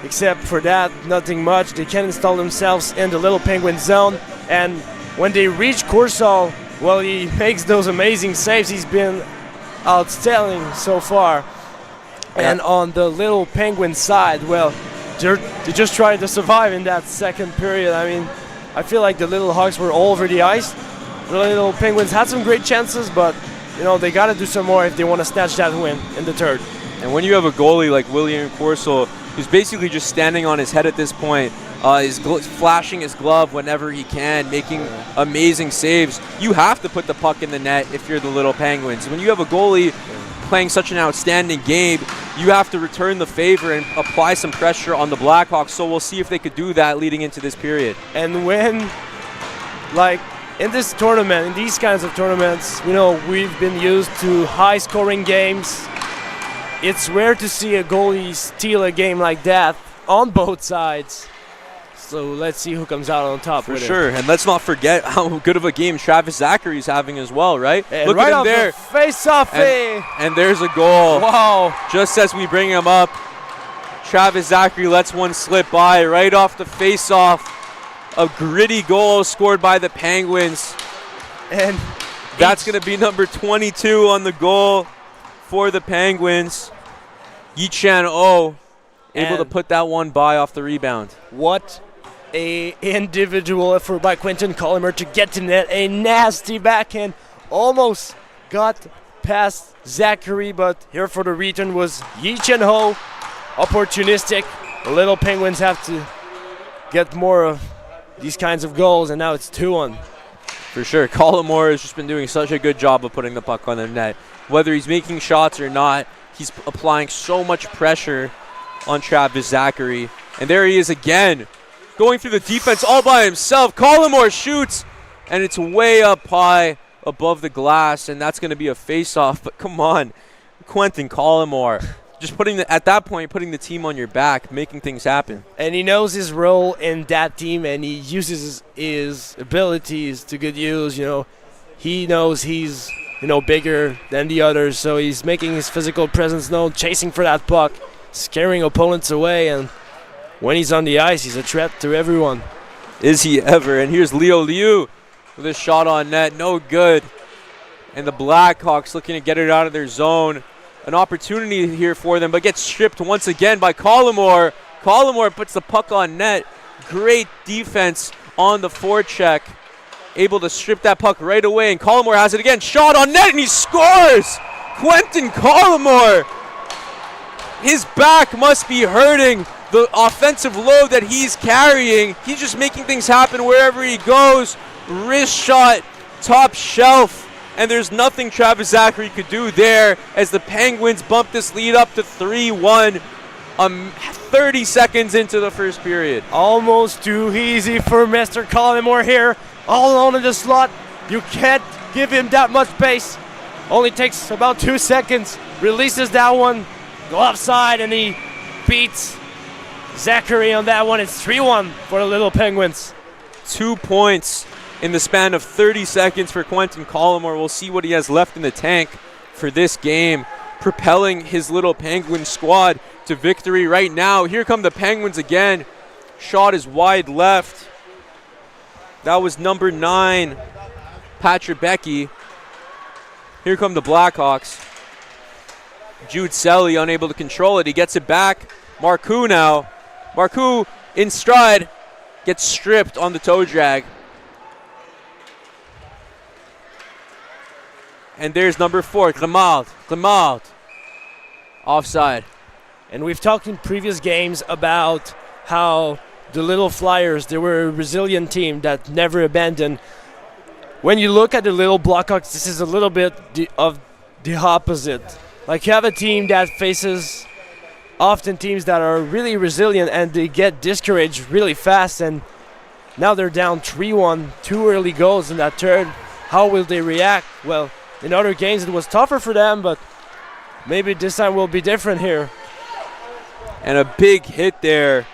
except for that, nothing much. They can install themselves in the Little Penguin zone, and when they reach Corso, well, he makes those amazing saves. He's been outstanding so far. And on the Little Penguin side, well, they're just trying to survive in that second period. I mean, I feel like the Little Hawks were all over the ice. The Little Penguins had some great chances, but they got to do some more if they want to snatch that win in the third. And when you have a goalie like William Corso, who's basically just standing on his head at this point, flashing his glove whenever he can, making amazing saves, you have to put the puck in the net if you're the Little Penguins. When you have a goalie playing such an outstanding game, you have to return the favor and apply some pressure on the Blackhawks. So we'll see if they could do that leading into this period. And when, like, in this tournament, in these kinds of tournaments, we've been used to high-scoring games. It's rare to see a goalie steal a game like that on both sides. So let's see who comes out on top. For sure. And let's not forget how good of a game Travis Zachary's having as well, right? And look right at him there. The face-off. And there's a goal. Wow. Just as we bring him up, Travis Zachary lets one slip by right off the face-off. A gritty goal scored by the Penguins. And that's going to be number 22 on the goal for the Penguins. Yi-Chan Oh able to put that one by off the rebound. What a individual effort by Quentin Collymore to get to net. A nasty backhand. Almost got past Zachary, but here for the return was Yi-Chan Ho. Opportunistic. The Little Penguins have to get more of these kinds of goals, and now it's 2-1. For sure. Collymore has just been doing such a good job of putting the puck on the net. Whether he's making shots or not, he's applying so much pressure on Travis Zachary. And there he is again, going through the defense all by himself. Collymore shoots, and it's way up high above the glass, and that's going to be a face-off. But come on, Quentin Collymore. Just at that point, putting the team on your back, making things happen. And he knows his role in that team, and he uses his abilities to good use. He knows he's bigger than the others, so he's making his physical presence known, chasing for that puck, scaring opponents away, and when he's on the ice, he's a threat to everyone. Is he ever? And here's Leo Liu with a shot on net, no good. And the Blackhawks looking to get it out of their zone. An opportunity here for them, but gets stripped once again by Collymore. Collymore puts the puck on net. Great defense on the forecheck able to strip that puck right away, and Collymore has it again. Shot on net, and he scores! Quentin Collymore! His back must be hurting the offensive load that he's carrying. He's just making things happen wherever he goes. Wrist shot, top shelf, and there's nothing Travis Zachary could do there as the Penguins bump this lead up to 3-1. 30 seconds into the first period. Almost too easy for Mr. Collymore here. All alone in the slot. You can't give him that much space. Only takes about 2 seconds. Releases that one. Go offside, and he beats Zachary on that one. It's 3-1 for the Little Penguins. 2 points in the span of 30 seconds for Quentin Collymore. We'll see what he has left in the tank for this game, propelling his Little Penguin squad to victory right now. Here come the Penguins again. Shot is wide left. That was number 9, Patrick Becky. Here come the Blackhawks. Jude Selly unable to control it. He gets it back. Marcoux now. Marcoux in stride. Gets stripped on the toe drag. And there's number 4, Grimald. Offside. And we've talked in previous games about how the Little Flyers, they were a resilient team that never abandoned. When you look at the Little Blackhawks, this is a little bit of the opposite. Like, you have a team that faces often teams that are really resilient, and they get discouraged really fast, and now they're down 3-1, 2 early goals in that third. How will they react? Well, in other games it was tougher for them, but maybe this time will be different here. And a big hit there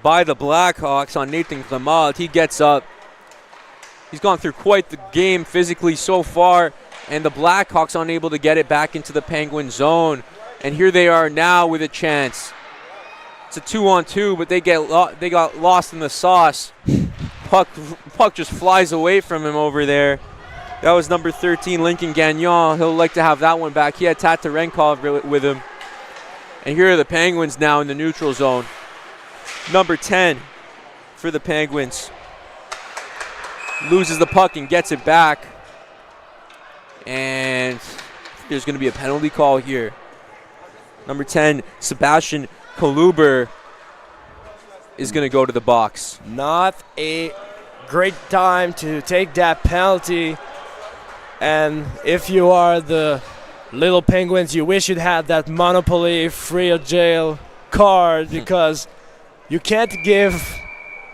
by the Blackhawks on Nathan Grimald. He gets up. He's gone through quite the game physically so far, and the Blackhawks unable to get it back into the Penguin zone. And here they are now with a chance. It's a 2-on-2, but they got lost in the sauce. Puck just flies away from him over there. That was number 13, Lincoln Gagnon. He'll like to have that one back. He had Tatarenkov with him. And here are the Penguins now in the neutral zone. Number 10 for the Penguins. Loses the puck and gets it back. And there's going to be a penalty call here. Number 10, Sebastian Kaluber is going to go to the box. Not a great time to take that penalty. And if you are the Little Penguins, you wish you'd had that Monopoly free of jail card, because you can't give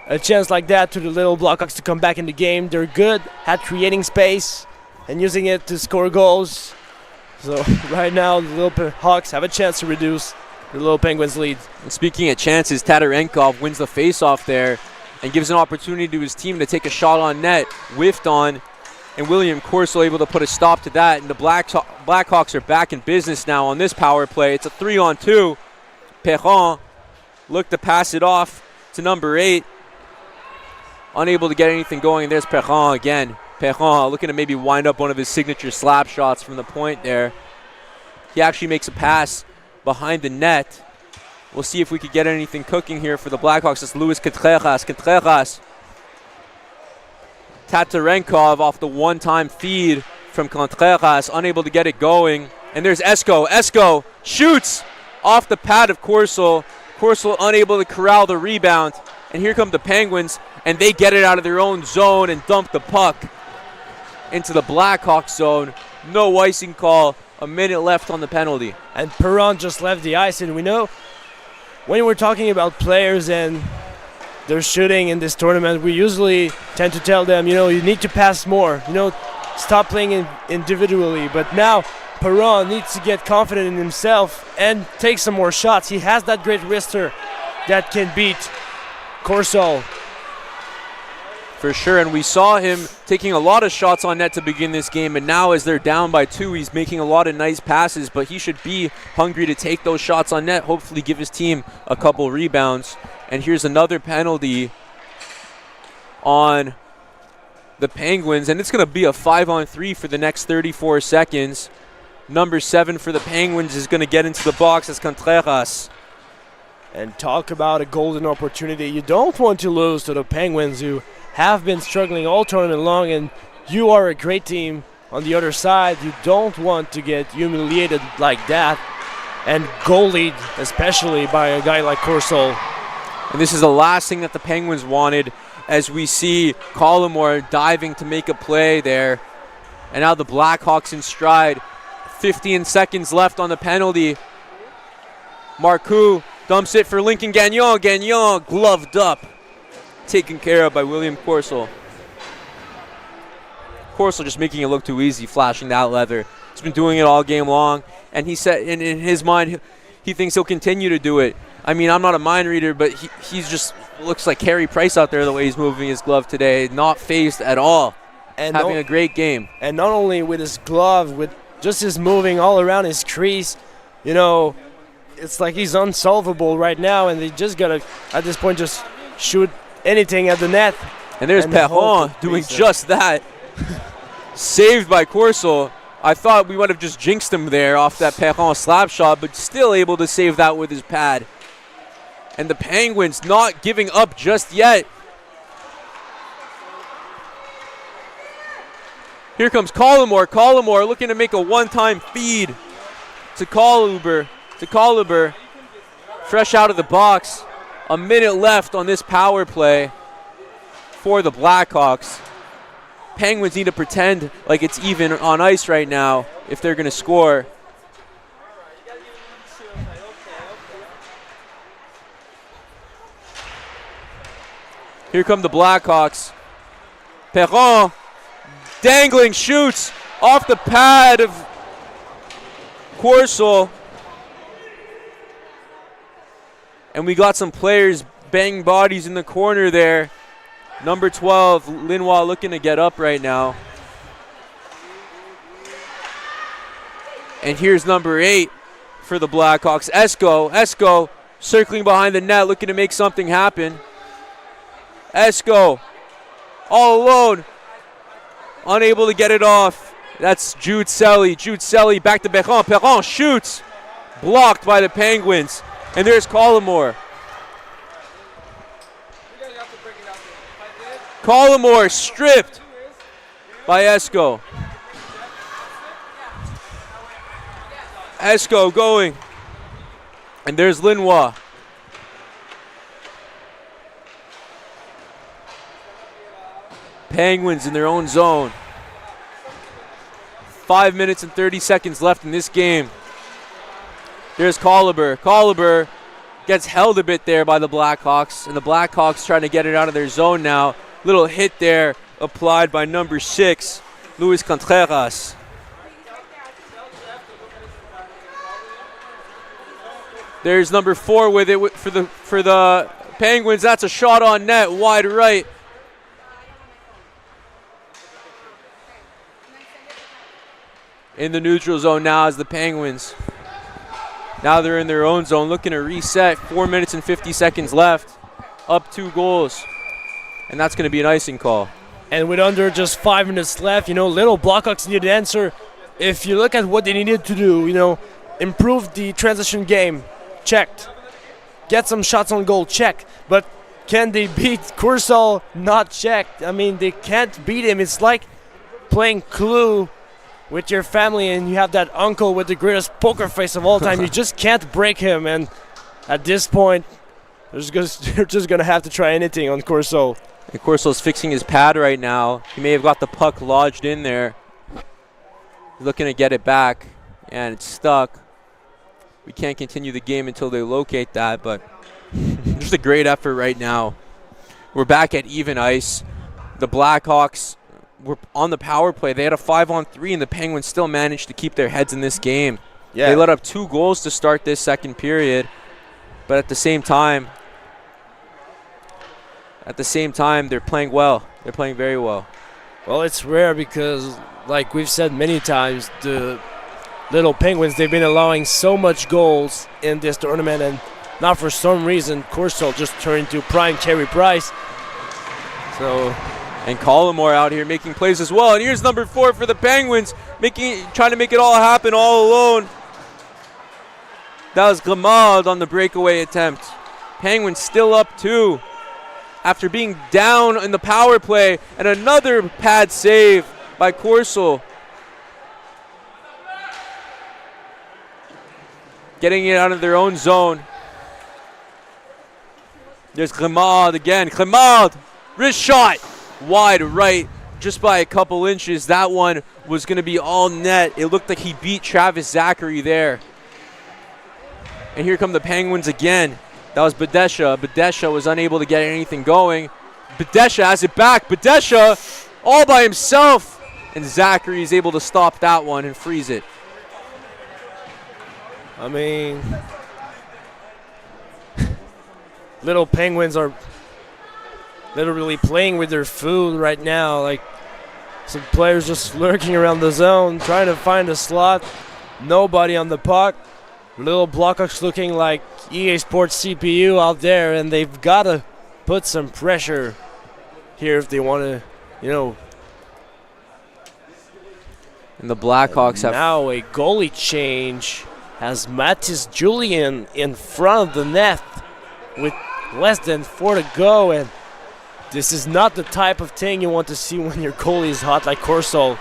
a chance like that to the Little Blackhawks to come back in the game. They're good at creating space and using it to score goals. So right now, the Little Hawks have a chance to reduce the Little Penguins' lead. And speaking of chances, Tatarenkov wins the faceoff there and gives an opportunity to his team to take a shot on net, whiffed on, and William Corso able to put a stop to that. And the Blackhawks are back in business now on this power play. It's a 3-on-2. Perron looked to pass it off to number 8. Unable to get anything going. And there's Perron again. Perron looking to maybe wind up one of his signature slap shots from the point there. He actually makes a pass behind the net. We'll see if we could get anything cooking here for the Blackhawks. It's Luis Contreras. Tatarenkov off the one-time feed from Contreras, unable to get it going. And there's Esco. Esco shoots off the pad of Corso. Corso unable to corral the rebound. And here come the Penguins, and they get it out of their own zone and dump the puck into the Blackhawks zone. No icing call. A minute left on the penalty. And Perron just left the ice, and we know when we're talking about players and their shooting in this tournament, we usually tend to tell them, you need to pass more. Stop playing individually. But now Perron needs to get confident in himself and take some more shots. He has that great wrister that can beat Corso. For sure, and we saw him taking a lot of shots on net to begin this game, and now as they're down by 2, he's making a lot of nice passes, but he should be hungry to take those shots on net, hopefully give his team a couple rebounds. And here's another penalty on the Penguins, and it's going to be a 5-on-3 for the next 34 seconds. Number 7 for the Penguins is going to get into the box as Contreras. And talk about a golden opportunity. You don't want to lose to the Penguins, who have been struggling all tournament long, and you are a great team on the other side. You don't want to get humiliated like that, and goalied especially by a guy like Courcelle. And this is the last thing that the Penguins wanted, as we see Collymore diving to make a play there. And now the Blackhawks in stride. 15 seconds left on the penalty. Marcoux dumps it for Lincoln Gagnon. Gagnon gloved up. Taken care of by William Courcelle. Courcelle just making it look too easy, flashing that leather. He's been doing it all game long. And he said in his mind, he thinks he'll continue to do it. I mean, I'm not a mind reader, but he's just looks like Carey Price out there the way he's moving his glove today. Not phased at all. And having a great game. And not only with his glove, with just his moving all around his crease, you know, it's like he's unsolvable right now, and they just gotta, at this point, just shoot anything at the net. And there's Perron doing just that. Saved by Courcelle. I thought we would have just jinxed him there off that Perron slap shot, but still able to save that with his pad. And the Penguins not giving up just yet. Here comes Collymore. Collymore looking to make a one-time feed to Colluber. Fresh out of the box. A minute left on this power play for the Blackhawks. Penguins need to pretend like it's even on ice right now if they're going to score. Here come the Blackhawks. Perron dangling shoots off the pad of Courcelle. And we got some players banging bodies in the corner there. Number 12, Linois, looking to get up right now. And here's number 8 for the Blackhawks, Esco. Esco circling behind the net, looking to make something happen. Esco all alone, unable to get it off. That's Jude Selly. Jude Selly back to Perron. Perron shoots, blocked by the Penguins. And there's Collymore. Collymore stripped by Esco. Esco going. And there's Linois. Penguins in their own zone. 5 minutes and 30 seconds left in this game. There's Colluber. Colluber gets held a bit there by the Blackhawks, and the Blackhawks trying to get it out of their zone now. Little hit there applied by number 6, Luis Contreras. There's number 4 with it for the Penguins. That's a shot on net, wide right. In the neutral zone now as the Penguins. Now they're in their own zone, looking to reset. 4 minutes and 50 seconds left. Up 2 goals. And that's going to be an icing call. And with under just 5 minutes left, little Blackhawks needed an answer. If you look at what they needed to do, improve the transition game, checked. Get some shots on goal, check. But can they beat Courcelle? Not checked. I mean, they can't beat him. It's like playing Clue with your family and you have that uncle with the greatest poker face of all time. You just can't break him. And at this point, they're just going to have to try anything on Courcelle. And Courcelle's fixing his pad right now. He may have got the puck lodged in there. He's looking to get it back, and it's stuck. We can't continue the game until they locate that, but just a great effort right now. We're back at even ice. The Blackhawks were on the power play. They had a 5-on-3, and the Penguins still managed to keep their heads in this game. Yeah. They let up 2 goals to start this second period, but at the same time, they're playing well. They're playing very well. Well, it's rare because, like we've said many times, the little Penguins, they've been allowing so much goals in this tournament, and now for some reason, Courcelle just turned into prime Carey Price. And Collymore out here making plays as well. And here's number 4 for the Penguins, trying to make it all happen all alone. That was Grimald on the breakaway attempt. Penguins still up 2. after being down in the power play, and another pad save by Corso. Getting it out of their own zone. There's Cremard again. Cremard, wrist shot, wide right, just by a couple inches. That one was going to be all net. It looked like he beat Travis Zachary there. And here come the Penguins again. That was Badesha. Badesha was unable to get anything going. Badesha has it back. Badesha all by himself. And Zachary is able to stop that one and freeze it. I mean, little Penguins are literally playing with their food right now. Like, some players just lurking around the zone, trying to find a slot. Nobody on the puck. Little Blackhawks looking like EA Sports CPU out there, and they've got to put some pressure here if they want to, you know. And the Blackhawks have now a goalie change. Has Mathis Juillet in front of the net with less than 4 to go, and this is not the type of thing you want to see when your goalie is hot like Corso.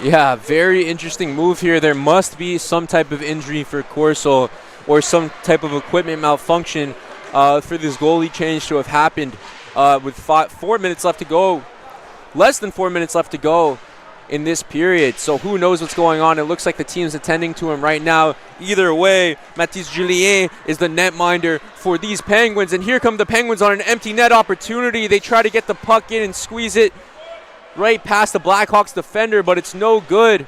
Yeah, very interesting move here. There must be some type of injury for Corso or some type of equipment malfunction for this goalie change to have happened with 4 minutes left to go. Less than 4 minutes left to go in this period. So who knows what's going on. It looks like the team's attending to him right now. Either way, Mathis Juillet is the netminder for these Penguins. And here come the Penguins on an empty net opportunity. They try to get the puck in and squeeze it right past the Blackhawks defender, but it's no good.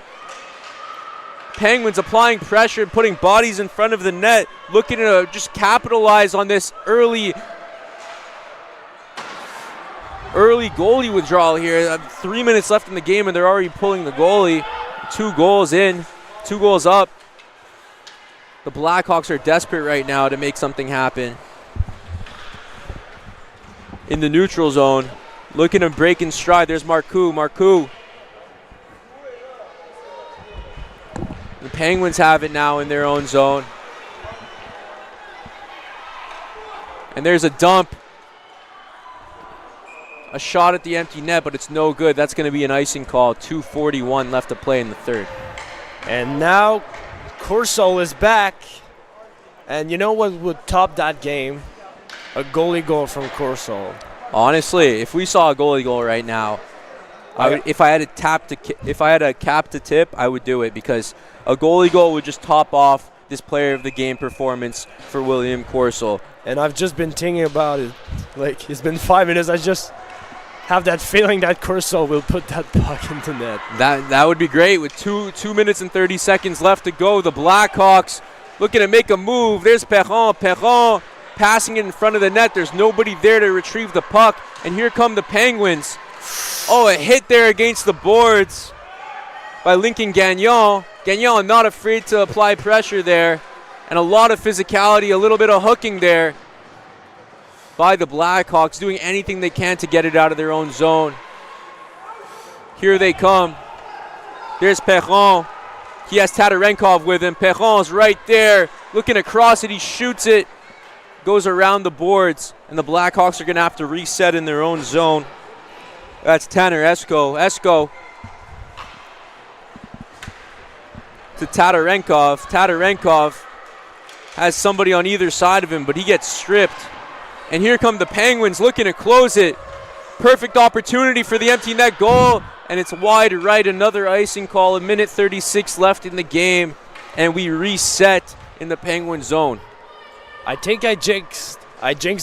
Penguins applying pressure, putting bodies in front of the net, looking to just capitalize on this early goalie withdrawal here. 3 minutes left in the game, and they're already pulling the goalie. 2 goals in, 2 goals up. The Blackhawks are desperate right now to make something happen. In the neutral zone, looking to break in stride. There's Marcoux. The Penguins have it now in their own zone. And there's a dump. A shot at the empty net, but it's no good. That's going to be an icing call. 2:41 left to play in the third. And now Corso is back. And you know what would top that game? A goalie goal from Corso. Honestly, if we saw a goalie goal right now, if I had a cap to tip, I would do it, because a goalie goal would just top off this player of the game performance for William Corso. And I've just been thinking about it. Like, it's been 5 minutes. I just have that feeling that Corso will put that puck into net. That would be great. With 2 minutes and 30 seconds left to go, the Blackhawks looking to make a move. There's Perron passing it in front of the net. There's nobody there to retrieve the puck. And here come the Penguins. Oh, a hit there against the boards by Lincoln Gagnon. Gagnon not afraid to apply pressure there. And a lot of physicality, a little bit of hooking there by the Blackhawks, doing anything they can to get it out of their own zone. Here they come. There's Perron. He has Tatarenkov with him. Perron's right there, looking across it. He shoots it. Goes around the boards, and the Blackhawks are going to have to reset in their own zone. That's Tanner Esko. Esko to Tatarenkov. Tatarenkov has somebody on either side of him, but he gets stripped. And here come the Penguins looking to close it. Perfect opportunity for the empty net goal, and it's wide right. Another icing call. 1:36 left in the game, and we reset in the Penguin zone. I think I jinxed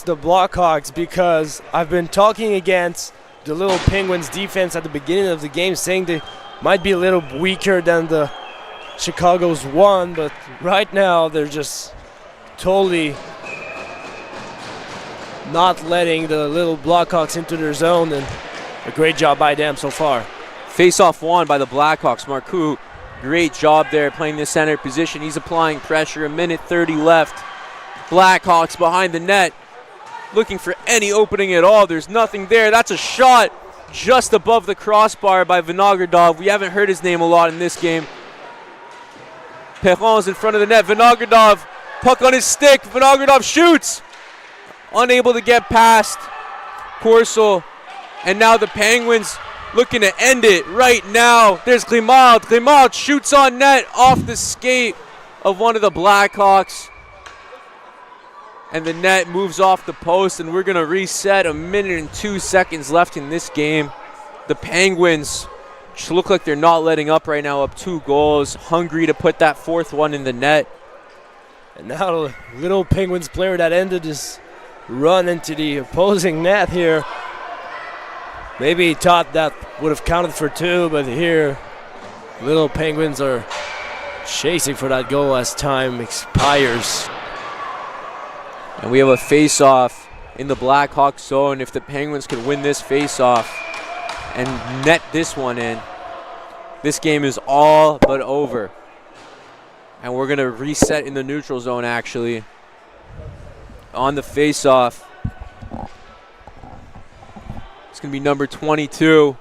the Blackhawks, because I've been talking against the little Penguins defense at the beginning of the game, saying they might be a little weaker than the Chicago's one, but right now they're just totally not letting the little Blackhawks into their zone, and a great job by them so far. Face-off won by the Blackhawks. Marcoux, great job there playing the center position. He's applying pressure. 1:30 left. Blackhawks behind the net, looking for any opening at all. There's nothing there. That's a shot just above the crossbar by Vinogradov. We haven't heard his name a lot in this game. Perron's in front of the net. Vinogradov, puck on his stick. Vinogradov shoots. Unable to get past Corso, and now the Penguins looking to end it right now. There's Grimaud. Grimaud shoots on net off the skate of one of the Blackhawks. And the net moves off the post, and we're going to reset. 1 minute and 2 seconds left in this game. The Penguins just look like they're not letting up right now, up 2 goals, hungry to put that 4th one in the net. And now the little Penguins player that ended his run into the opposing net here. Maybe he thought that would have counted for 2, but here little Penguins are chasing for that goal as time expires. And we have a face-off in the Blackhawk zone. If the Penguins can win this face-off and net this one in, this game is all but over. And we're going to reset in the neutral zone, actually. On the face-off, it's going to be number 22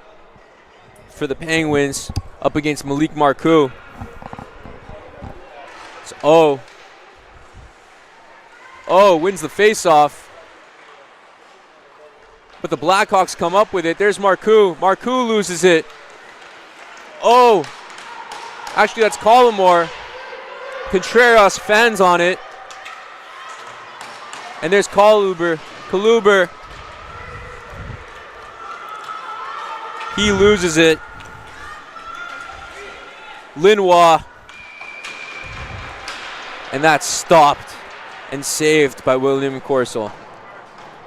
for the Penguins up against Malik Marcoux. It's wins the face-off. But the Blackhawks come up with it. There's Marcoux. Marcoux loses it. Actually, that's Collymore. Contreras fends on it. And there's Kaluber. He loses it. Linois. And that's stopped and saved by William Corso.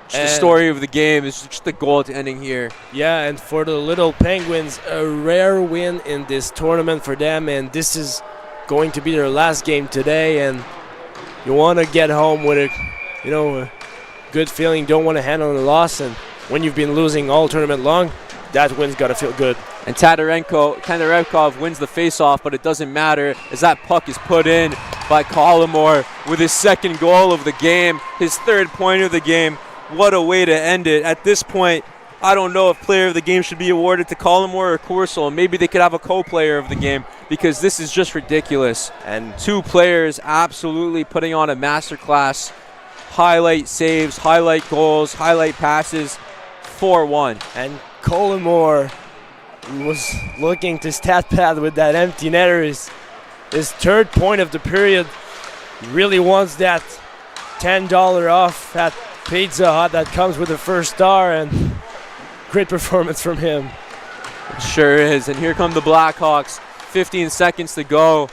Just the story of the game is just the goaltending here. Yeah, and for the little Penguins, a rare win in this tournament for them, and this is going to be their last game today, and you want to get home with a good feeling. Don't want to handle the loss, and when you've been losing all tournament long, that win's got to feel good. And Tatarenkov wins the faceoff, but it doesn't matter as that puck is put in by Collymore with his 2nd goal of the game, his 3rd point of the game. What a way to end it. At this point, I don't know if player of the game should be awarded to Collymore or Corso. Maybe they could have a co-player of the game because this is just ridiculous. And 2 players absolutely putting on a masterclass. Highlight saves, highlight goals, highlight passes, 4-1. And Collymore was looking to stat pad with that empty netter. His 3rd point of the period. Really wants that $10 off at Pizza Hut that comes with the 1st star, and great performance from him. It sure is. And here come the Blackhawks. 15 seconds to go.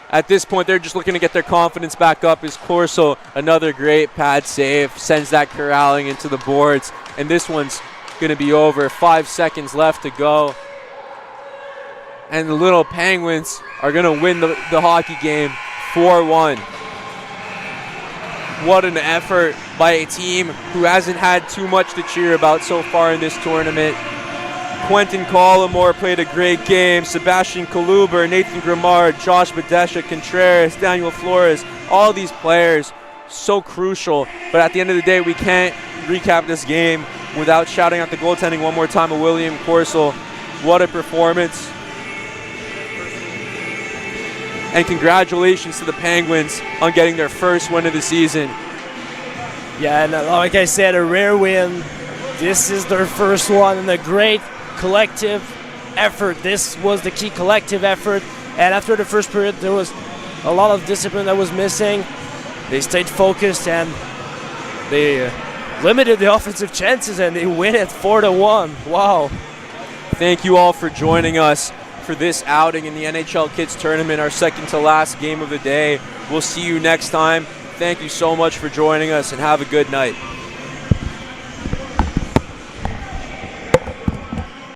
At this point, they're just looking to get their confidence back up. Is Corso, another great pad save, sends that corralling into the boards, and this one's going to be over. 5 seconds left to go. And the little Penguins are going to win the hockey game 4-1. What an effort by a team who hasn't had too much to cheer about so far in this tournament. Quentin Collymore played a great game. Sebastian Kaluber, Nathan Grimard, Josh Badesha, Contreras, Daniel Flores, all these players so crucial. But at the end of the day, we can't recap this game without shouting out the goaltending one more time of William Corso. What a performance. And congratulations to the Penguins on getting their 1st win of the season. Yeah, and like I said, a rare win. This is their 1st one, and a great collective effort. This was the key, collective effort. And after the 1st period, there was a lot of discipline that was missing. They stayed focused, and they limited the offensive chances, and they win it 4-1. Wow. Thank you all for joining us for this outing in the NHL Kids Tournament, our 2nd to last game of the day. We'll see you next time. Thank you so much for joining us, and have a good night.